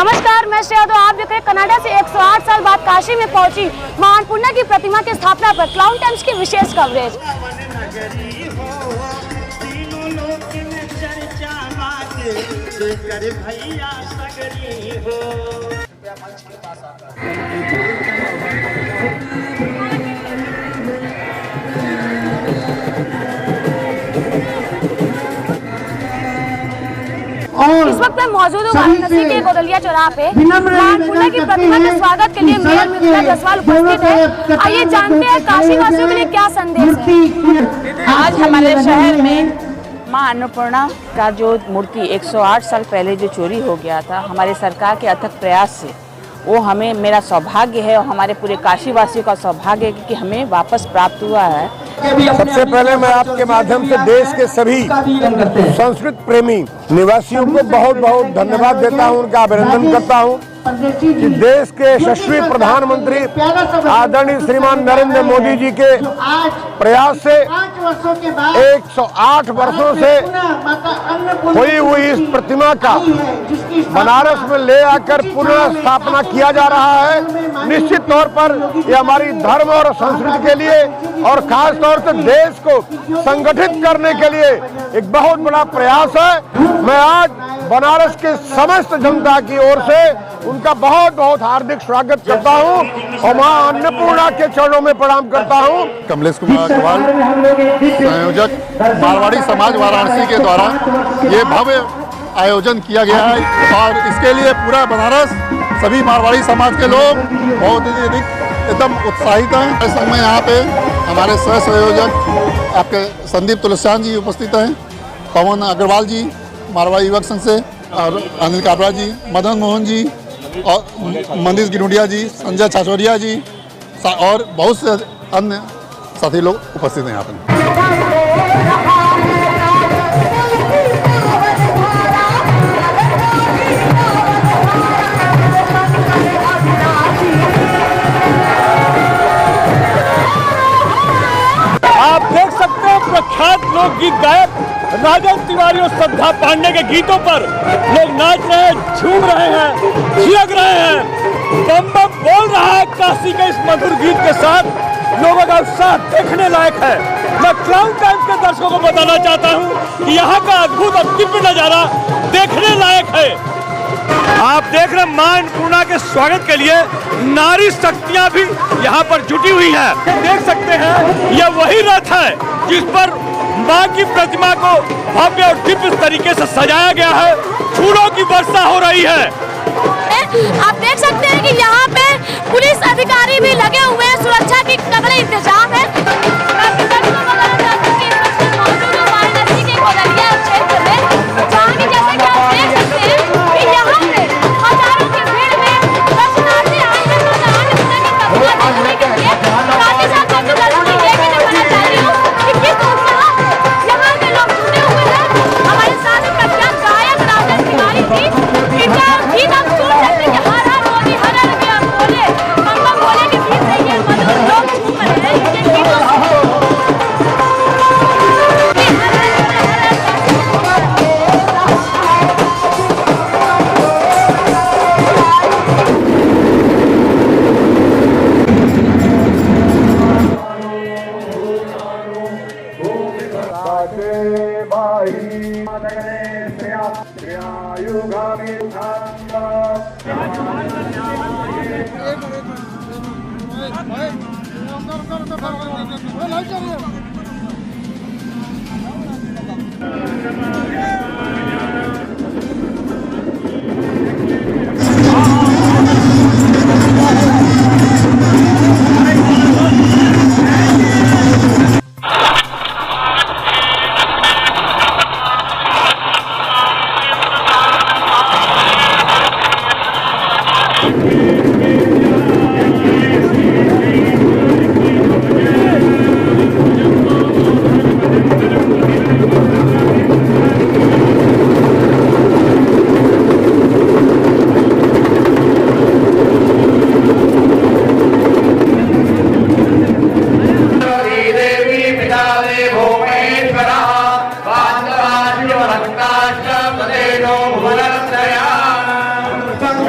नमस्कार, मैं श्रेया। तो आप देख रहे हैं कनाडा से 108 साल बाद काशी में पहुंची मां अन्नपूर्णा की प्रतिमा की स्थापना पर क्लाउड टाइम्स की विशेष कवरेज। इस वक्त मैं मौजूद हूँ वाराणसी के गोदलिया चौराहा पे। मां अन्नपूर्णा की प्रतिमा के स्वागत के लिए मेयर मिथिला जसवाल उपस्थित है। आइए जानते हैं काशी वासियों के लिए क्या संदेश है। आज हमारे शहर में मां अन्नपूर्णा का जो मूर्ति 108 साल पहले जो चोरी हो गया था, हमारे सरकार के अथक प्रयास से वो हमें, मेरा सौभाग्य है और हमारे पूरे काशी वासियों का सौभाग्य है कि हमें वापस प्राप्त हुआ है। सबसे पहले मैं आपके माध्यम से देश के सभी संस्कृत प्रेमी निवासियों को बहुत बहुत धन्यवाद देता हूं, उनका अभिनंदन करता हूं कि देश के यशस्वी प्रधानमंत्री आदरणीय श्रीमान नरेंद्र मोदी जी के प्रयास से 108 वर्षों से हुई हुई इस प्रतिमा का बनारस में ले आकर पुनः स्थापना किया जा रहा है। निश्चित तौर पर यह हमारी धर्म और संस्कृति के लिए और खास तौर से देश को संगठित करने के लिए एक बहुत बड़ा प्रयास है। मैं आज बनारस के समस्त जनता की ओर से उनका बहुत बहुत हार्दिक स्वागत करता हूं और मां अन्नपूर्णा के चरणों में प्रणाम करता हूं। कमलेश कुमार अग्रवाल, संयोजक मारवाड़ी समाज वाराणसी के द्वारा ये भव्य आयोजन किया गया है और इसके लिए पूरा बनारस, सभी मारवाड़ी समाज के लोग बहुत ही अधिक एकदम उत्साहित हैं। इस समय यहाँ पे हमारे सह संयोजक आपके संदीप तुलसियान जी उपस्थित हैं, पवन अग्रवाल जी मारवाड़ी युवक संघ से, और अनिल काबरा जी, मदन मोहन जी और मनीष गिनुडिया जी, संजय छाछोरिया जी और बहुत से अन्य साथी लोग उपस्थित हैं यहाँ पर। आप देख सकते हैं प्रख्यात लोकगीत गायक राजन तिवारी और श्रद्धा पांडे के गीतों पर लोग नाच रहे हैं, झूम रहे हैं, थिरक रहे हैं। बम बम बोल रहा है काशी के इस मधुर गीत के साथ। लोगों का उत्साह देखने लायक है। मैं क्लाउड टाइम्स के दर्शकों को बताना चाहता हूं कि यहाँ का अद्भुत और दिव्य नजारा देखने लायक है। आप देख रहे हैं मां अन्नपूर्णा के स्वागत के लिए नारी शक्तियां भी यहाँ पर जुटी हुई हैं। देख सकते हैं यह वही रथ है जिस पर मां की प्रतिमा को भव्य और दिव्य तरीके से सजाया गया है। फूलों की वर्षा हो रही है। आप देख सकते हैं कि यहाँ पे पुलिस अधिकारी भी लगे हुए हैं, सुरक्षा की तगड़े इंतजाम है। वाराणसी के गोदलिया क्षेत्र में जहाँ की जैसे कि आप देख सकते हैं कि यहाँ पे हजारों की भीड़ में दर्शनार्थी आए हैं मां अन्नपूर्णा की प्रतिमा देखने के लिए। साथ ही साथ मैं दर्शकों ये भी दिखाना चाह रही हूँ कि किस उत्साह से यहाँ के लोग जुटे हुए हैं। हमारे साथ प्रख्यात गायक राजन तिवारी जी, इनका गीत आप सुन सकते हैं कि हर हर मोदी हर हर में आप बोले, बम बम बोले के गीत से ये मधुर लोग झूम रहे हैं इनके गीतों से।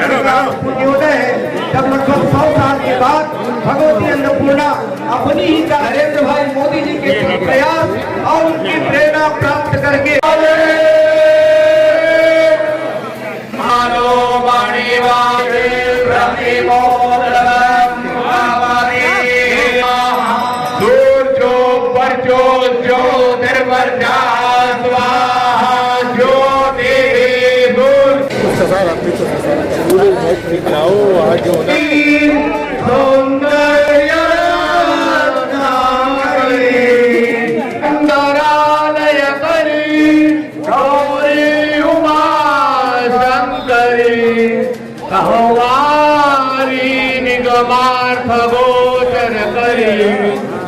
पुण्योदय है जब लगभग 100 साल के बाद भगवती अन्नपूर्णा अपनी ही नरेंद्र भाई मोदी जी के प्रयास और उनकी प्रेरणा प्राप्त करके निगमार्थ गोचर करी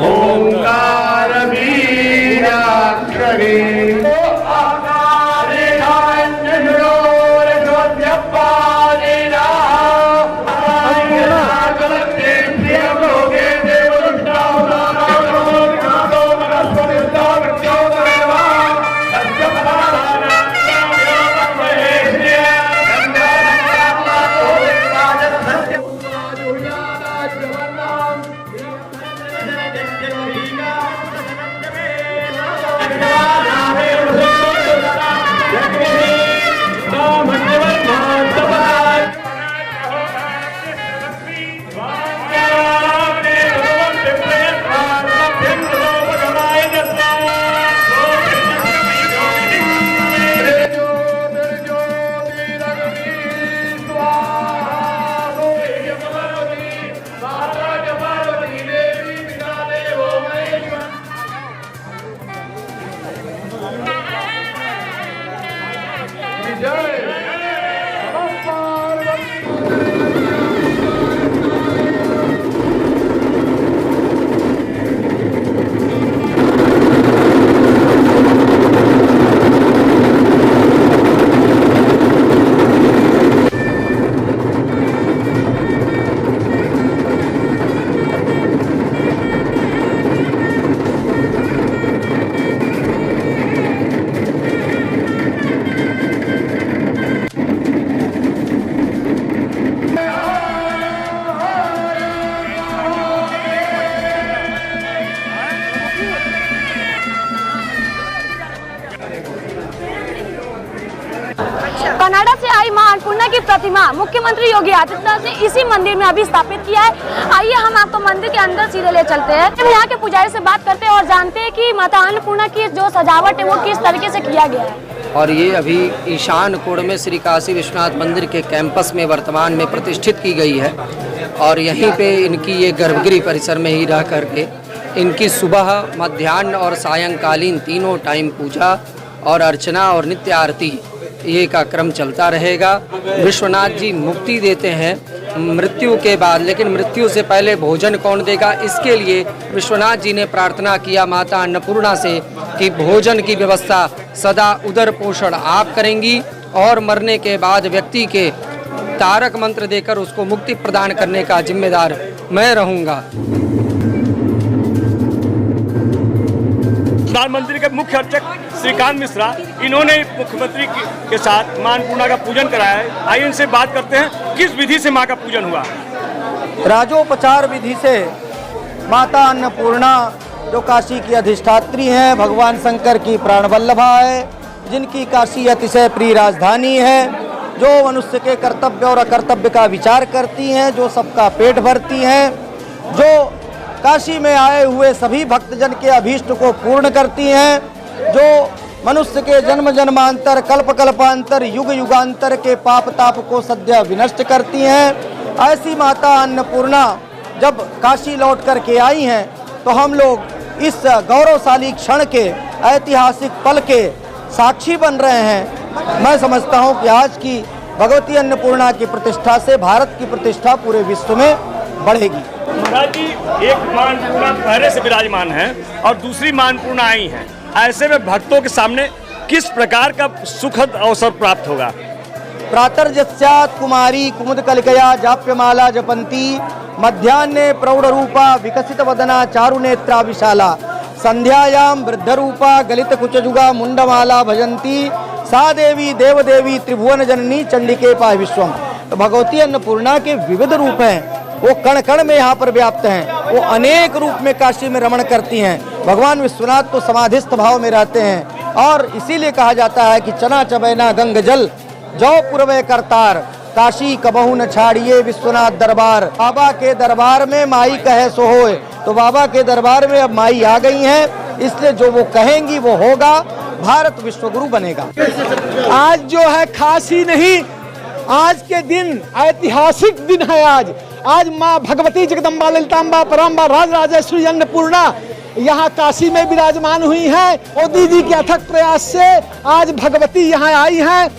ओंकार बीजाक्षरी कनाडा से आई मां अन्नपूर्णा की प्रतिमा मुख्यमंत्री योगी आदित्यनाथ ने इसी मंदिर में अभी स्थापित किया है। आइए हम आपको मंदिर के अंदर सीधे ले चलते हैं। हम यहाँ के पुजारी से बात करते हैं और जानते हैं कि माता अन्नपूर्णा की जो सजावट है वो किस तरीके से किया गया है। और ये अभी ईशान कोण में श्री काशी विश्वनाथ मंदिर के कैंपस में वर्तमान में प्रतिष्ठित की गई है और यहीं पे इनकी ये गर्भगृह परिसर में ही रह करके इनकी सुबह मध्याह्न और सायंकालीन तीनों टाइम पूजा और अर्चना और नित्य आरती ये का क्रम चलता रहेगा। विश्वनाथ जी मुक्ति देते हैं मृत्यु के बाद, लेकिन मृत्यु से पहले भोजन कौन देगा, इसके लिए विश्वनाथ जी ने प्रार्थना किया माता अन्नपूर्णा से कि भोजन की व्यवस्था सदा उदर पोषण आप करेंगी और मरने के बाद व्यक्ति के तारक मंत्र देकर उसको मुक्ति प्रदान करने का जिम्मेदार मैं रहूँगा। प्रधानमंत्री के मुख्य अर्चक श्रीकांत मिश्रा इन्होंने मुख्यमंत्री के साथ मां अन्नपूर्णा का पूजन कराया है। आइए इनसे बात करते हैं किस विधि से मां का पूजन हुआ। राजोपचार विधि से माता अन्नपूर्णा जो काशी की अधिष्ठात्री हैं, भगवान शंकर की प्राणवल्लभा है, जिनकी काशी अतिशय प्रिय राजधानी है, जो मनुष्य के कर्तव्य और अकर्तव्य का विचार करती हैं, जो सबका पेट भरती हैं, जो काशी में आए हुए सभी भक्तजन के अभीष्ट को पूर्ण करती हैं, जो मनुष्य के जन्म जन्मांतर कल्प कल्पांतर युग युगांतर के पाप ताप को सद्य विनष्ट करती हैं। ऐसी माता अन्नपूर्णा जब काशी लौट करके आई हैं तो हम लोग इस गौरवशाली क्षण के ऐतिहासिक पल के साक्षी बन रहे हैं। मैं समझता हूं कि आज की भगवती अन्नपूर्णा की प्रतिष्ठा से भारत की प्रतिष्ठा पूरे विश्व में बढ़ेगी। महाराज जी, एक मां अन्नपूर्णा पहले से विराजमान है और दूसरी मां अन्नपूर्णा आई हैं, ऐसे में भक्तों के सामने किस प्रकार का सुखद अवसर प्राप्त होगा। प्रातर्जस्यात् कुमारी कुमुदकलिकया जाप्यमाला जपंती मध्याह्ने प्रौढ़ रूपा विकसित वदना चारुनेत्रा विशाला संध्यायाम वृद्ध रूपा गलित कुचजुगा मुंडमाला भजंती सा देवी देवदेवी त्रिभुवन जननी चंडिके पाहि विश्वम। तो भगवती अन्नपूर्णा के विविध रूप हैं, वो कण कण में यहाँ पर व्याप्त हैं। वो अनेक रूप में काशी में रमण करती हैं। भगवान विश्वनाथ तो समाधिस्थ भाव में रहते हैं और इसीलिए कहा जाता है कि चना चबैना गंग जल जौ पूर्वे करतार, काशी कबहू न छाड़िए विश्वनाथ दरबार। बाबा के दरबार में माई कहे सो होए, तो बाबा के दरबार में अब माई आ गई हैं, इसलिए जो वो कहेंगी वो होगा, भारत विश्वगुरु बनेगा। आज जो है खासी नहीं, आज के दिन ऐतिहासिक दिन है। आज माँ भगवती जगदम्बा ललिताम्बा परम्बा राज राजेश्वरी अन्नपूर्णा यहाँ काशी में विराजमान हुई हैं। मोदी जी के अथक प्रयास से आज भगवती यहाँ आई हैं।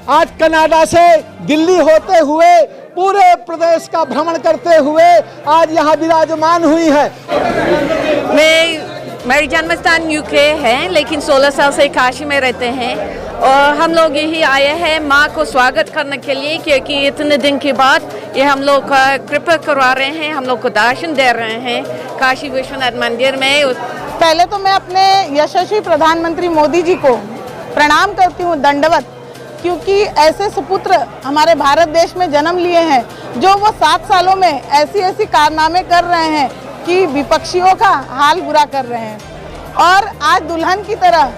आज कनाडा से दिल्ली होते हुए पूरे प्रदेश का भ्रमण करते हुए आज यहाँ विराजमान हुई है। मेरी जन्म स्थान यूके है, लेकिन 16 साल से काशी में रहते हैं और हम लोग यही आए हैं माँ को स्वागत करने के लिए, क्योंकि इतने दिन के बाद ये हम लोग का कृपा करवा रहे हैं, हम लोग को दर्शन दे रहे हैं काशी विश्वनाथ मंदिर में। पहले तो मैं अपने यशस्वी प्रधानमंत्री मोदी जी को प्रणाम करती हूँ, दंडवत, क्योंकि ऐसे सुपुत्र हमारे भारत देश में जन्म लिए हैं जो वो 7 सालों में ऐसी कारनामे कर रहे हैं कि विपक्षियों का हाल बुरा कर रहे हैं। और आज दुल्हन की तरह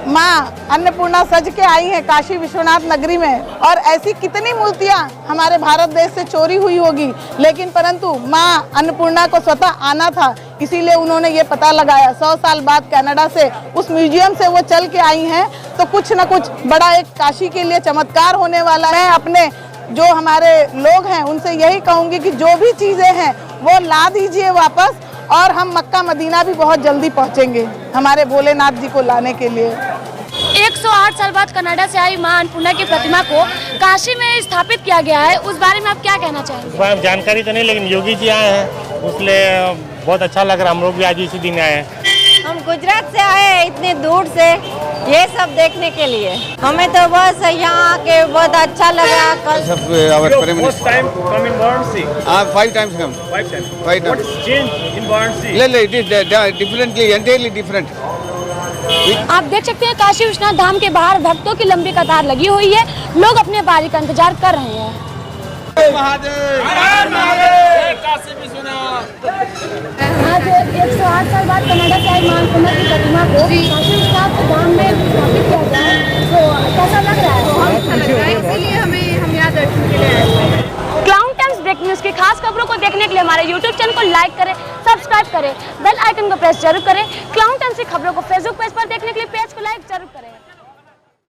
माँ अन्नपूर्णा सज के आई हैं काशी विश्वनाथ नगरी में, और ऐसी कितनी मूर्तियाँ हमारे भारत देश से चोरी हुई होगी, लेकिन परंतु माँ अन्नपूर्णा को स्वतः आना था, इसीलिए उन्होंने ये पता लगाया। 100 साल बाद कनाडा से उस म्यूजियम से वो चल के आई हैं, तो कुछ न कुछ बड़ा एक काशी के लिए चमत्कार होने वाला है। मैं अपने जो हमारे लोग हैं उनसे यही कहूँगी कि जो भी चीज़ें हैं वो ला दीजिए वापस, और हम मक्का मदीना भी बहुत जल्दी पहुँचेंगे हमारे भोलेनाथ जी को लाने के लिए। 108 साल बाद कनाडा से आई मां अन्नपूर्णा की प्रतिमा को काशी में स्थापित किया गया है, उस बारे में आप क्या कहना चाहेंगे? जानकारी तो नहीं, लेकिन योगी जी आए हैं, उसलिए बहुत अच्छा लग रहा। हम लोग भी आज इसी दिन आए हैं। हम गुजरात से आए हैं इतने दूर से ये सब देखने के लिए। हमें तो बस यहाँ आके बहुत अच्छा लगा। कल First time come in Varanasi? 5 times come. 5 times. 5 times. What's changed in Varanasi? It is differently, entirely different. आप देख सकते हैं काशी विश्वनाथ धाम के बाहर भक्तों की लंबी कतार लगी हुई है, लोग अपने बारी का इंतजार कर रहे हैं। आज 108 साल बाद कनाडा से आई मां अन्नपूर्णा की प्रतिमा को काशी विश्वनाथ धाम में स्थापित किया गया है, तो कैसा लग रहा है? बहुत अच्छा लग रहा है, इसीलिए हम यहाँ दर्शन के लिए आए। क्लाउन टाइम्स ब्रेक न्यूज की खास खबरों को देखने के लिए हमारे YouTube चैनल को लाइक करें, सब्सक्राइब करें, बेल आइकन को प्रेस जरूर करें। क्लाउन टाइम्स की खबरों को फेसबुक पेज पर देखने के लिए पेज को लाइक जरूर करें।